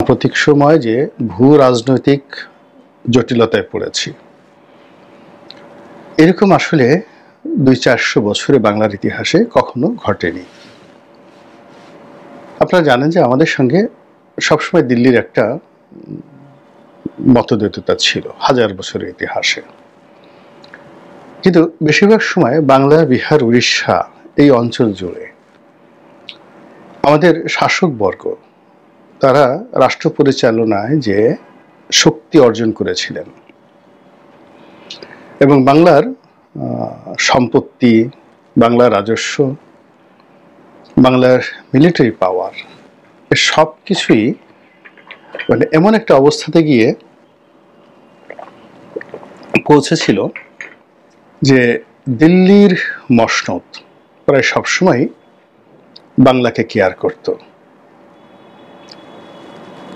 সাম্প্রতিক সময় যে ভূ রাজনৈতিক জটিলতায় পড়েছি, এরকম আসলে ২০০-৪০০ বছরে বাংলার ইতিহাসে কখনো ঘটেনি। আপনারা জানেন যে আমাদের সঙ্গে সবসময় দিল্লির একটা মতদ্বৈততা ছিল হাজার বছরের ইতিহাসে। কিন্তু বেশিরভাগ সময় বাংলা, বিহার, উড়িষ্যা এই অঞ্চল জুড়ে আমাদের শাসকবর্গ তারা রাষ্ট্র পরিচালনায় যে শক্তি অর্জন করেছিলেন এবং বাংলার সম্পত্তি, বাংলার রাজস্ব, বাংলার মিলিটারি পাওয়ার, সব কিছুই মানে এমন একটা অবস্থাতে গিয়ে পৌঁছেছিল যে দিল্লির মসনদ প্রায় সবসময় বাংলাকে কেয়ার করত।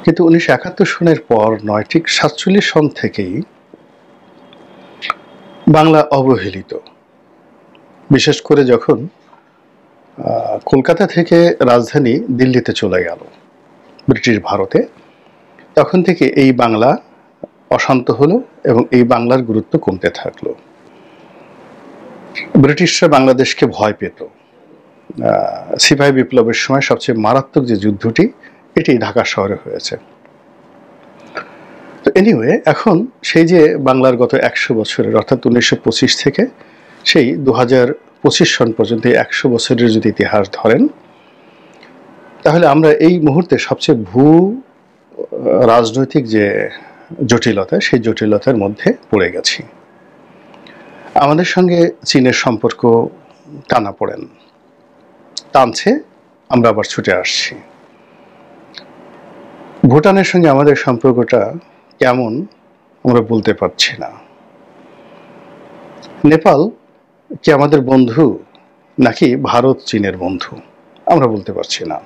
কিন্তু 1971 সনের পর নয়, ঠিক 47 সন থেকেই বাংলা অবহেলিত। বিশেষ করে যখন কলকাতা থেকে রাজধানী দিল্লিতে চলে গেল ব্রিটিশ ভারতে, তখন থেকে এই বাংলা অশান্ত হলো এবং এই বাংলার গুরুত্ব কমতে থাকলো। ব্রিটিশরা বাংলাদেশকে ভয় পেত। সিপাহী বিপ্লবের সময় সবচেয়ে মারাত্মক যে যুদ্ধটি, এটি ঢাকা শহরে হয়েছে। তো এনিওয়ে, এখন সেই যে বাংলার গত 100 বছরের, অর্থাৎ 1925 থেকে সেই 2025 সন পর্যন্ত 100 বছরের যদি ইতিহাস ধরেন, তাহলে আমরা এই মুহূর্তে সবচেয়ে ভূ রাজনৈতিক যে জটিলতা, সেই জটিলতার মধ্যে পড়ে গেছি। আমাদের সঙ্গে চীনের সম্পর্ক টানাপোড়েন টানছে, আমরা আবার ছুটে আসছি। ভুটানের সঙ্গে আমাদের সম্পর্কটা কেমন আমরা বলতে পারছি না। নেপাল কি আমাদের বন্ধু নাকি ভারত চীনের বন্ধু আমরা বলতে পারছি না।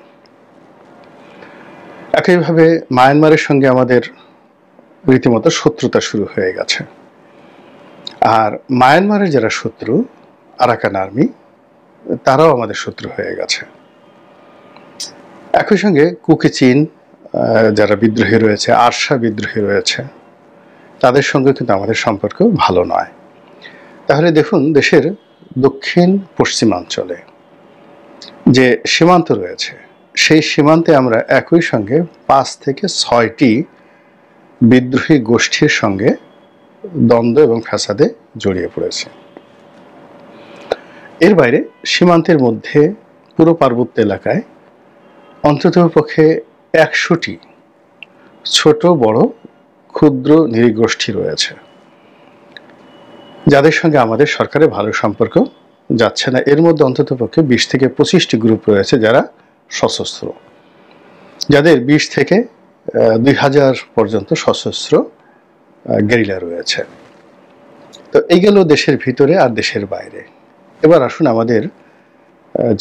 একইভাবে মায়ানমারের সঙ্গে আমাদের রীতিমতো শত্রুতা শুরু হয়ে গেছে। আর মায়ানমারের যারা শত্রু, আরাকান আর্মি, তারাও আমাদের শত্রু হয়ে গেছে। একই সঙ্গে কুকি চীন যারা বিদ্রোহী রয়েছে, আরসা বিদ্রোহী রয়েছে, তাদের সঙ্গে কিন্তু আমাদের সম্পর্ক ভালো নয়। তাহলে দেখুন, দেশের দক্ষিণ পশ্চিমাঞ্চলে যে সীমান্ত রয়েছে, সেই সীমান্তে আমরা একই সঙ্গে 5 থেকে 6টি বিদ্রোহী গোষ্ঠীর সঙ্গে দ্বন্দ্ব এবং ফ্যাসাদে জড়িয়ে পড়েছে। এর বাইরে সীমান্তের মধ্যে পুরো পার্বত্য এলাকায় অন্ততপক্ষে 100টি ছোট বড় ক্ষুদ্র নৃগোষ্ঠী রয়েছে, যাদের সঙ্গে আমাদের সরকারের ভালো সম্পর্ক যাচ্ছে না। এর মধ্যে অন্ততপক্ষে 20 থেকে 25টি গ্রুপ রয়েছে যারা সশস্ত্র, যাদের 20 থেকে 2000 পর্যন্ত সশস্ত্র গেরিলা রয়েছে। তো এই গেল দেশের ভিতরে আর দেশের বাইরে। এবার আসুন আমাদের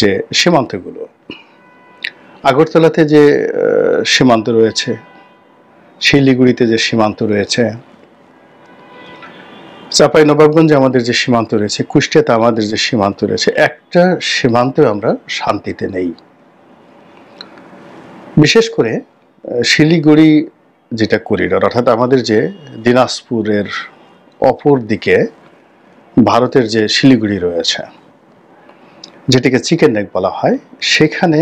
যে সীমান্তগুলো, আগরতলাতে যে সীমান্ত রয়েছে, শিলিগুড়িতে যে সীমান্ত রয়েছে, চাঁপাইনবাবগঞ্জে আমাদের যে সীমান্ত রয়েছে, কুষ্টিয়াতে আমাদের যে সীমান্ত রয়েছে, একটা সীমান্তে আমরা শান্তিতে নেই। বিশেষ করে শিলিগুড়ি যেটা করিডর, অর্থাৎ আমাদের যে দিনাজপুরের অপর দিকে ভারতের যে শিলিগুড়ি রয়েছে, যেটিকে চিকেন নেক বলা হয়, সেখানে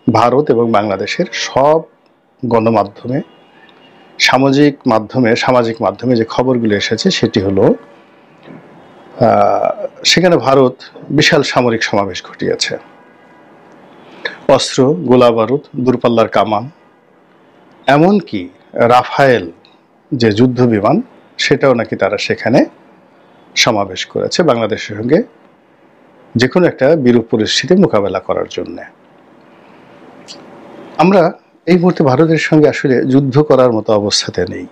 ভারত এবং বাংলাদেশের সব গণমাধ্যমে, সামাজিক মাধ্যমে যে খবরগুলো এসেছে, সেটি হলো সেখানে ভারত বিশাল সামরিক সমাবেশ ঘটিয়েছে। অস্ত্র, গোলা বারুদ, দূরপাল্লার কামান, এমনকি রাফায়েল যে যুদ্ধ বিমান, সেটাও নাকি তারা সেখানে সমাবেশ করেছে বাংলাদেশের সঙ্গে যে কোনো একটা বিরূপ পরিস্থিতি মোকাবেলা করার জন্য। আমরা এই মুহূর্তে ভারতের সঙ্গে আসলে যুদ্ধ করার মতো অবস্থাতে নেই।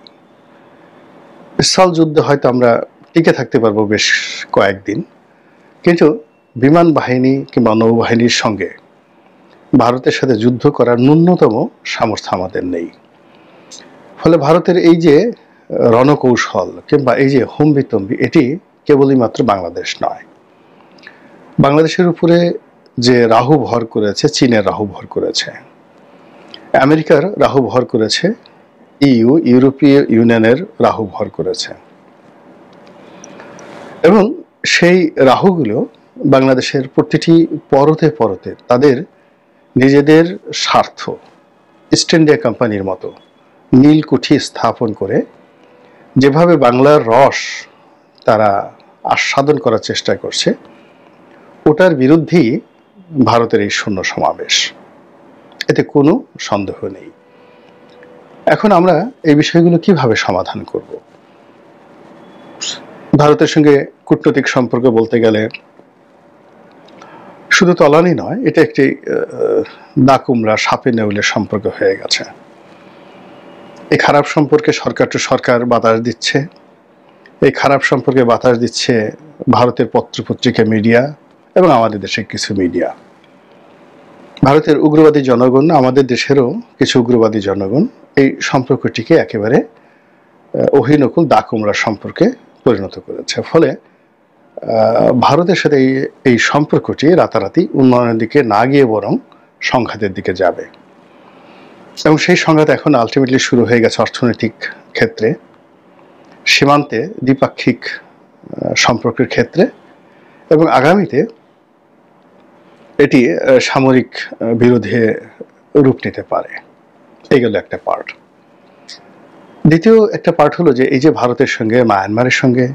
স্থল যুদ্ধে হয়তো আমরা টিকে থাকতে পারবো বেশ কয়েকদিন, কিন্তু বিমান বাহিনী কিংবা নৌবাহিনীর সঙ্গে ভারতের সাথে যুদ্ধ করার ন্যূনতম সামর্থ্য আমাদের নেই। ফলে ভারতের এই যে রণকৌশল কিংবা এই যে হম্বিতম্বি, এটি কেবলই মাত্র বাংলাদেশ নয়, বাংলাদেশের উপরে যে রাহু ভর করেছে, চীনের রাহু ভর করেছে, আমেরিকার রাহু ভর করেছে, ইউরোপীয় ইউনিয়নের রাহু ভর করেছে, এবং সেই রাহুগুলো বাংলাদেশের প্রতিটি পরতে পরতে তাদের নিজেদের স্বার্থ, ইস্ট ইন্ডিয়া কোম্পানির মতো নীলকুঠি স্থাপন করে যেভাবে বাংলার রস তারা আস্বাদন করার চেষ্টা করছে, ওটার বিরুদ্ধেই ভারতের এই শূন্য সমাবেশ, এতে কোনো সন্দেহ নেই। এখন আমরা এই বিষয়গুলো কিভাবে সমাধান করব? ভারতের সঙ্গে কূটনৈতিক সম্পর্ক বলতে গেলে শুধু তলানি নয়, এটা একটি দাকুমরা সাপে নেউলের সম্পর্ক হয়ে গেছে। এই খারাপ সম্পর্কে সরকার টু সরকার বাতাস দিচ্ছে, এই খারাপ সম্পর্কে বাতাস দিচ্ছে ভারতের পত্রপত্রিকা, মিডিয়া এবং আমাদের দেশের কিছু মিডিয়া। ভারতের উগ্রবাদী জনগণ, আমাদের দেশেরও কিছু উগ্রবাদী জনগণ এই সম্পর্কটিকে একেবারে অহিনকুল দাকুমরা সম্পর্কে পরিণত করেছে। ফলে ভারতের সাথে এই সম্পর্কটি রাতারাতি উন্নয়নের দিকে না গিয়ে বরং সংঘাতের দিকে যাবে, এবং সেই সংঘাত এখন আলটিমেটলি শুরু হয়ে গেছে অর্থনৈতিক ক্ষেত্রে, সীমান্তে দ্বিপাক্ষিক সম্পর্কের ক্ষেত্রে, এবং আগামীতে এটি সামরিক বিরোধে রূপ নিতে পারে। এই গেল একটা পার্ট। দ্বিতীয় একটা পার্ট হলো যে এই যে ভারতের সঙ্গে মায়ানমারের সঙ্গে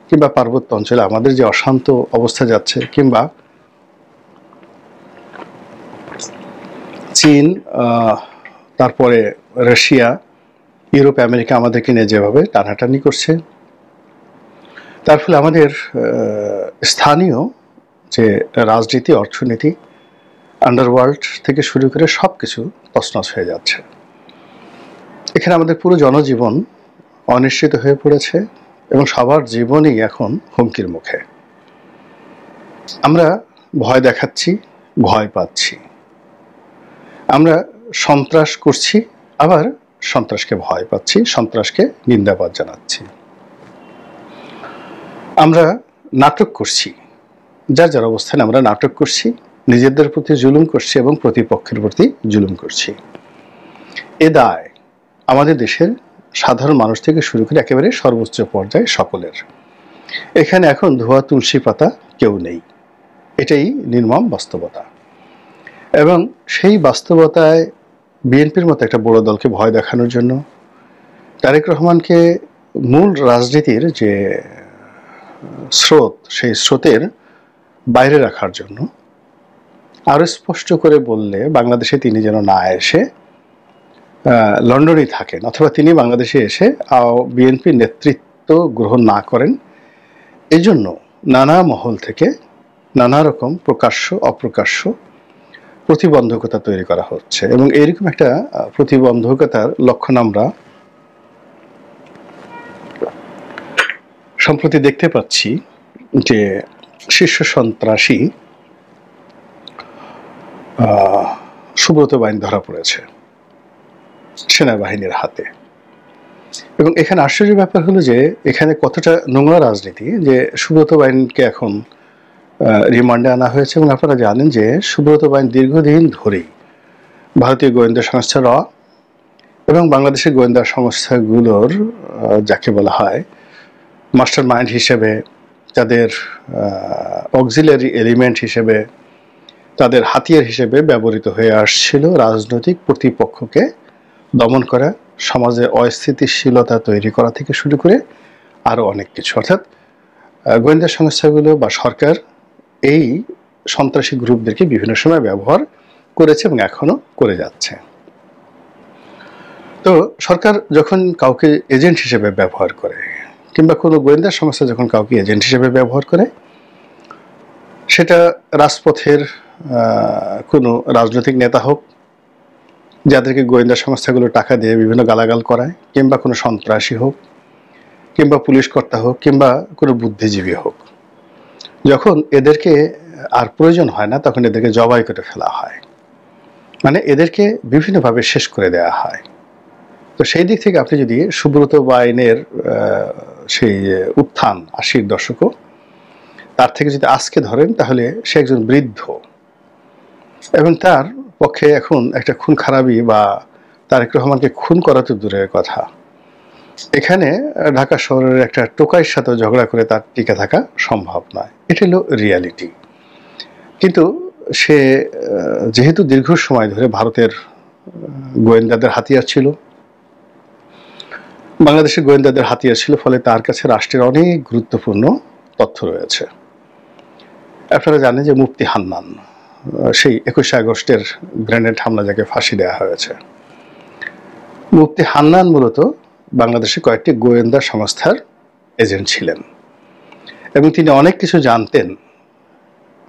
কিংবা পার্বত্য অঞ্চলে আমাদের যে অশান্ত অবস্থা যাচ্ছে, কিংবা চীন, তারপরে রাশিয়া, ইউরোপ, আমেরিকা আমাদেরকে নিয়ে যেভাবে টানাটানি করছে, তার ফলে আমাদের স্থানীয় যে রাজনীতি, অর্থনীতি, আন্ডারওয়ার্ল্ড থেকে শুরু করে সব কিছু তছনছ হয়ে যাচ্ছে। এখানে আমাদের পুরো জনজীবন অনিশ্চিত হয়ে পড়েছে এবং সবার জীবনই এখন হুমকির মুখে। আমরা ভয় দেখাচ্ছি, ভয় পাচ্ছি, আমরা সন্ত্রাস করছি, আবার সন্ত্রাসকে ভয় পাচ্ছি, সন্ত্রাসকে নিন্দাবাদ জানাচ্ছি। আমরা নাটক করছি, যার যার অবস্থানে আমরা নাটক করছি, নিজেদের প্রতি জুলুম করছি এবং প্রতিপক্ষের প্রতি জুলুম করছি। এ দায় আমাদের দেশের সাধারণ মানুষ থেকে শুরু করে একেবারে সর্বোচ্চ পর্যায়ে সকলের। এখানে এখন ধোয়া তুলসী পাতা কেউ নেই, এটাই নির্মম বাস্তবতা। এবং সেই বাস্তবতায় বিএনপির মতো একটা বড় দলকে ভয় দেখানোর জন্য, তারেক রহমানকে মূল রাজনীতির যে স্রোত, সেই স্রোতের বাইরে রাখার জন্য আরো স্পষ্ট করে বললে বাংলাদেশে তিনি যেন না এসে লন্ডনেই থাকেন, অথবা তিনি বাংলাদেশে এসে বিএনপির নেতৃত্ব গ্রহণ না করেন, এজন্য নানা মহল থেকে নানা রকম প্রকাশ্য অপ্রকাশ্য প্রতিবন্ধকতা তৈরি করা হচ্ছে। এবং এইরকম একটা প্রতিবন্ধকতার লক্ষণ আমরা সম্প্রতি দেখতে পাচ্ছি যে শীর্ষ সন্ত্রাসী সুব্রত বাইন ধরা পড়েছে সেনাবাহিনীর হাতে। এবং এখানে আশ্চর্যের ব্যাপার হলো যে এখানে কতটা নোংরা রাজনীতি যে সুব্রত বাইনকে এখন রিমান্ডে আনা হয়েছে। এবং আপনারা জানেন যে সুব্রত বাইন দীর্ঘদিন ধরেই ভারতীয় গোয়েন্দা সংস্থা র এবং বাংলাদেশের গোয়েন্দা সংস্থাগুলোর যাকে বলা হয় মাস্টার মাইন্ড হিসেবে, তাদের অক্সিলারি এলিমেন্ট হিসেবে, তাদের হাতিয়ার হিসেবে ব্যবহৃত হয়ে আসছিল রাজনৈতিক প্রতিপক্ষকে দমন করা, সমাজে অস্থিতিশীলতা তৈরি করা থেকে শুরু করে আরও অনেক কিছু। অর্থাৎ গোয়েন্দা সংস্থাগুলো বা সরকার এই সন্ত্রাসী গ্রুপদেরকে বিভিন্ন সময় ব্যবহার করেছে এবং এখনো করে যাচ্ছে। তো সরকার যখন কাউকে এজেন্ট হিসেবে ব্যবহার করে, কিংবা কোনো গোয়েন্দা সংস্থা যখন কাউকে এজেন্ট হিসেবে ব্যবহার করে, সেটা রাজপথের কোনো রাজনৈতিক নেতা হোক, যাদেরকে গোয়েন্দা সংস্থাগুলো টাকা দিয়ে বিভিন্ন গালাগাল করায়, কিংবা কোনো সন্ত্রাসী হোক, কিংবা পুলিশ কর্তা হোক, কিংবা কোনো বুদ্ধিজীবী হোক, যখন এদেরকে আর প্রয়োজন হয় না তখন এদেরকে জবাই করে ফেলা হয়, মানে এদেরকে বিভিন্নভাবে শেষ করে দেওয়া হয়। তো সেই দিক থেকে আপনি যদি সুব্রত বাইনের সেই উত্থান 80-র দশকও তার থেকে যদি আজকে ধরেন, তাহলে সে একজন বৃদ্ধ এবং তার পক্ষে এখন একটা খুন খারাপি বা তারেক রহমানকে খুন করা তো দূরের কথা, এখানে ঢাকা শহরের একটা টোকাইয়ের সাথে ঝগড়া করে তার টিকে থাকা সম্ভব নয়। এটা হলো রিয়ালিটি। কিন্তু সে যেহেতু দীর্ঘ সময় ধরে ভারতের গোয়েন্দাদের হাতিয়ার ছিল, বাংলাদেশের গোয়েন্দাদের হাতিয়ার ছিল, ফলে তার কাছে রাষ্ট্রের অনেক গুরুত্বপূর্ণ তথ্য রয়েছে। আপনারা জানেন যে মুফতি হান্নান, সেই 21শে আগস্টের গ্রেনেড হামলা যাকে ফাঁসি দেওয়া হয়েছে, মুফতি হান্নান মূলত বাংলাদেশের কয়েকটি গোয়েন্দা সংস্থার এজেন্ট ছিলেন এবং তিনি অনেক কিছু জানতেন।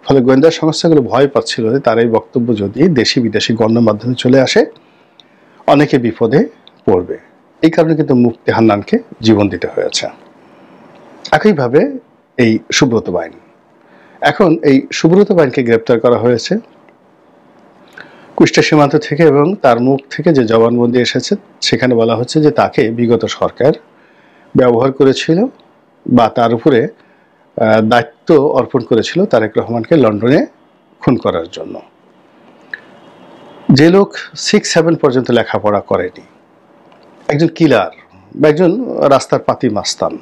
ফলে গোয়েন্দা সংস্থাগুলো ভয় পাচ্ছিল যে তার এই বক্তব্য যদি দেশি বিদেশি গণমাধ্যমে চলে আসে অনেকে বিপদে পড়বে। এই কারণে কিন্তু মুফতি হান্নানকে জীবন দিতে হয়েছে। একইভাবে এই সুব্রত বাইন, এখন এই সুব্রত বাইনকে গ্রেপ্তার করা হয়েছে কুষ্টিয়া সীমান্ত থেকে এবং তার মুখ থেকে যে জবানবন্দি এসেছে সেখানে বলা হচ্ছে যে তাকে বিগত সরকার ব্যবহার করেছিল বা তার উপরে দায়িত্ব অর্পণ করেছিল তারেক রহমানকে লন্ডনে খুন করার জন্য। যে লোক 6-7 পর্যন্ত লেখাপড়া করেনি, একজন কিলার বা একজন রাস্তার পাতি মাস্তান,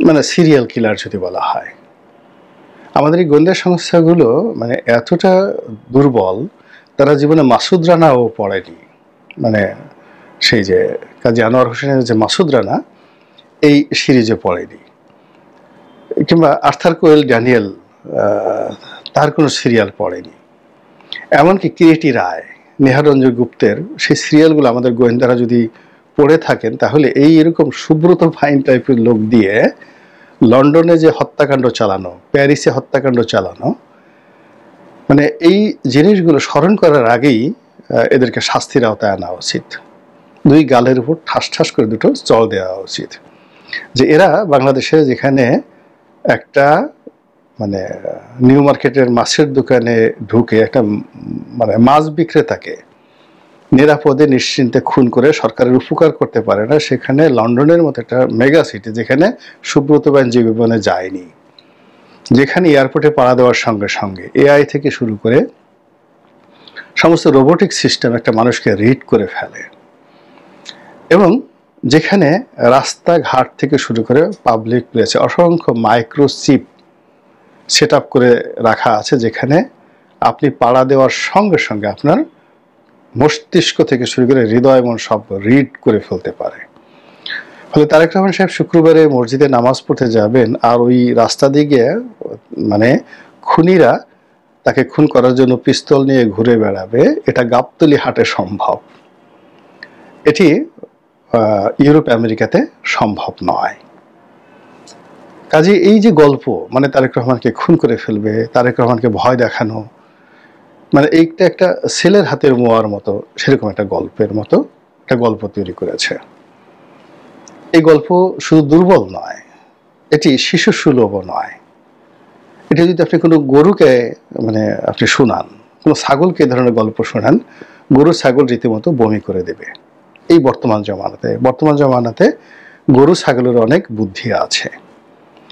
মানে সিরিয়াল কিলার যদি বলা হয়, আমাদের এই গোয়েন্দা সংস্থাগুলো মানে এতটা দুর্বল, তারা জীবনে মাসুদ রানাও পড়েনি। মানে সেই যে কাজী আনোয়ার হোসেনের যে মাসুদ রানা এই সিরিজে পড়েনি, কিংবা আর্থার কোয়েল ড্যানিয়েল তার কোনো সিরিয়াল পড়েনি। এমনকি কিরিটি রায়, নেহারঞ্জন গুপ্তের সেই সিরিয়ালগুলো আমাদের গোয়েন্দারা যদি পড়ে থাকেন তাহলে এই এরকম সুব্রত ফাইন টাইপের লোক দিয়ে লন্ডনে যে হত্যাকাণ্ড চালানো, প্যারিসে হত্যাকাণ্ড চালানো, মানে এই জিনিসগুলো স্মরণ করার আগেই এদেরকে শাস্তির আওতায় আনা উচিত। দুই গালের উপর ঠাস ঠাস করে দুটো চল দেওয়া উচিত। যে এরা বাংলাদেশে যেখানে একটা মানে নিউ মার্কেটের মাছের দোকানে ঢুকে একটা মানে মাছ বিক্রেতাকে নিরাপদে নিশ্চিন্তে খুন করে সরকারের উপকার করতে পারে না, সেখানে লন্ডনের মতো একটা মেগা সিটি যেখানে সুব্রত বাইন জীবনে যায়নি, যেখানে এয়ারপোর্টে পাড়া দেওয়ার সঙ্গে সঙ্গে এআই থেকে শুরু করে সমস্ত রোবোটিক সিস্টেম একটা মানুষকে রিড করে ফেলে, এবং যেখানে রাস্তাঘাট থেকে শুরু করে পাবলিক প্লেসে অসংখ্য মাইক্রোচিপ সেট আপ করে রাখা আছে, যেখানে আপনি পাড়া দেওয়ার সঙ্গে সঙ্গে আপনার মস্তিষ্ক থেকে শুরু করে হৃদয় মন সব রিড করে ফেলতে পারে। ফলে তারেক রহমান সাহেব শুক্রবারে মসজিদে নামাজ পড়তে যাবেন আর ওই রাস্তা দিকে মানে খুনিরা তাকে খুন করার জন্য পিস্তল নিয়ে ঘুরে বেড়াবে, এটা গাবতলী হাটে সম্ভব, এটি ইউরোপ আমেরিকাতে সম্ভব নয়। কাজে এই যে গল্প, মানে তারেক রহমানকে খুন করে ফেলবে, তারেক রহমানকে ভয় দেখানো, মানে এইটা একটা ছেলের হাতের মোয়ার মতো, সেরকম একটা গল্পের মতো একটা গল্প তৈরি করেছে। এই গল্প শুধু দুর্বল নয়, এটি শিশু সুলভও নয়। এটা যদি আপনি কোনো গরুকে মানে আপনি শোনান, কোনো ছাগলকে এই ধরনের গল্প শোনান, গরু ছাগল রীতিমতো বমি করে দেবে। এই বর্তমান জমানাতে গরু ছাগলের অনেক বুদ্ধি আছে।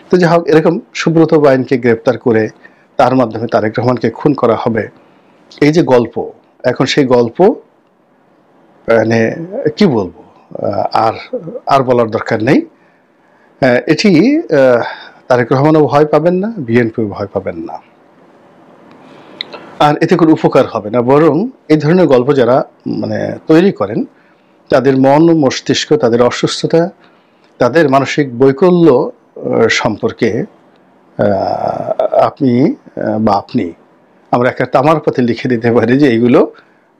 তো যাই হোক, এরকম সুব্রত বাইনকে গ্রেপ্তার করে তার মাধ্যমে তারেক রহমানকে খুন করা হবে, এই যে গল্প, এখন সেই গল্প মানে কি বলবো, আর বলার দরকার নেই। এটি তারেক রহমানও ভয় পাবেন না, বিএনপিও ভয় পাবেন না, আর এতে কোনো উপকার হবে না। বরং এই ধরনের গল্প যারা মানে তৈরি করেন তাদের মন মস্তিষ্ক, তাদের অসুস্থতা, তাদের মানসিক বৈকল্য সম্পর্কে আপনি আমরা একটা তামার পথে লিখে দিতে পারি যে এইগুলো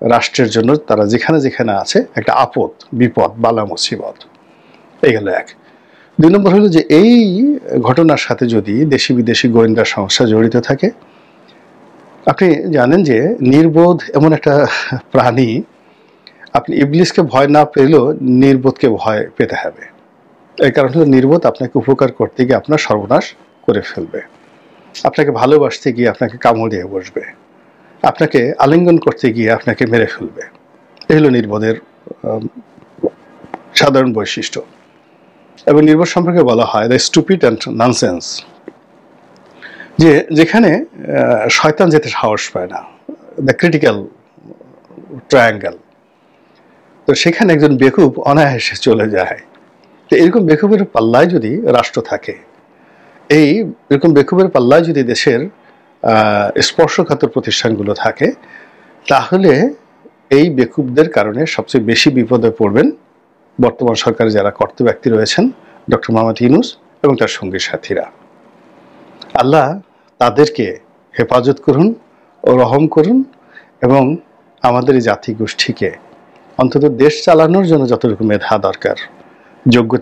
রাষ্ট্রের জন্য তারা যেখানে যেখানে আছে একটা আপদ, বিপদ, বালা মুসিবত। এই গেল এক। 2 নম্বর হলো যে এই ঘটনার সাথে যদি দেশি বিদেশি গোয়েন্দা সংস্থা জড়িত থাকে, আপনি জানেন যে নির্বোধ এমন একটা প্রাণী, আপনি ইবলিসকে ভয় না পেলেও নির্বোধকে ভয় পেতে হবে। এই কারণ হলো নির্বোধ আপনাকে উপকার করতে গিয়ে আপনার সর্বনাশ করে ফেলবে, আপনাকে ভালোবাসতে গিয়ে আপনাকে কামড় দিয়ে বসবে, আপনাকে আলিঙ্গন করতে গিয়ে আপনাকে মেরে ফেলবে। এই হলো নির্বোধের সাধারণ বৈশিষ্ট্য। এবং নির্বোধ সম্পর্কে বলা হয় দ্য স্টুপিড অ্যান্ড ননসেন্স, যে যেখানে শয়তান যেতে সাহস পায় না, দ্য ক্রিটিক্যাল ট্রায়াঙ্গেল। তো সেখানে একজন বেকুব অনায়াসে চলে যায়। তো এরকম বেকুবের পাল্লায় যদি রাষ্ট্র থাকে, এরকম বেকুবের পাল্লায় যদি দেশের স্পর্শকাতর প্রতিষ্ঠানগুলো থাকে, তাহলে এই বেকুবদের কারণে সবচেয়ে বেশি বিপদে পড়বেন বর্তমান সরকারে যারা কর্তা ব্যক্তি রয়েছেন, ডক্টর মোহাম্মদ ইউনূস এবং তার সঙ্গী সাথীরা। আল্লাহ তাদেরকে হেফাজত করুন ও রহম করুন, এবং আমাদের এই জাতি গোষ্ঠীকে অন্তত দেশ চালানোর জন্য যতটুকু মেধা দরকার, যোগ্যতা